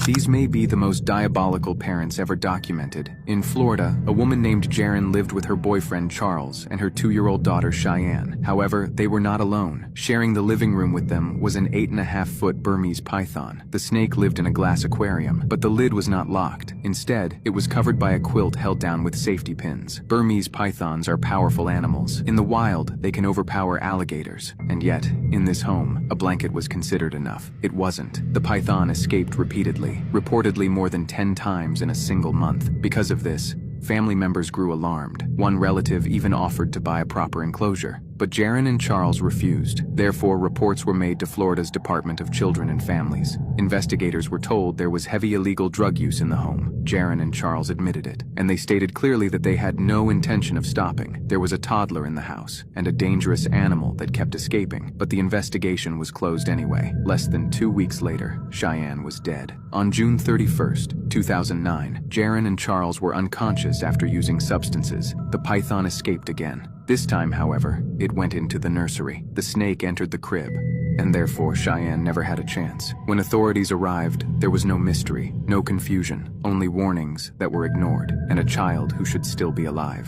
These may be the most diabolical parents ever documented. In Florida, a woman named Jaren lived with her boyfriend Charles and her 2-year-old daughter Cheyenne. However, they were not alone. Sharing the living room with them was an 8.5-foot Burmese python. The snake lived in a glass aquarium, but the lid was not locked. Instead, it was covered by a quilt held down with safety pins. Burmese pythons are powerful animals. In the wild, they can overpower alligators. And yet, in this home, a blanket was considered enough. It wasn't. The python escaped repeatedly, reportedly more than 10 times in a single month. Because of this, family members grew alarmed. One relative even offered to buy a proper enclosure, but Jaren and Charles refused. Therefore, reports were made to Florida's Department of Children and Families. Investigators were told there was heavy illegal drug use in the home. Jaren and Charles admitted it, and they stated clearly that they had no intention of stopping. There was a toddler in the house, and a dangerous animal that kept escaping, but the investigation was closed anyway. Less than 2 weeks later, Cheyenne was dead. On June 31st, 2009, Jaren and Charles were unconscious after using substances. The python escaped again. This time, however, it went into the nursery. The snake entered the crib, and therefore Cheyenne never had a chance. When authorities arrived, there was no mystery, no confusion, only warnings that were ignored, and a child who should still be alive.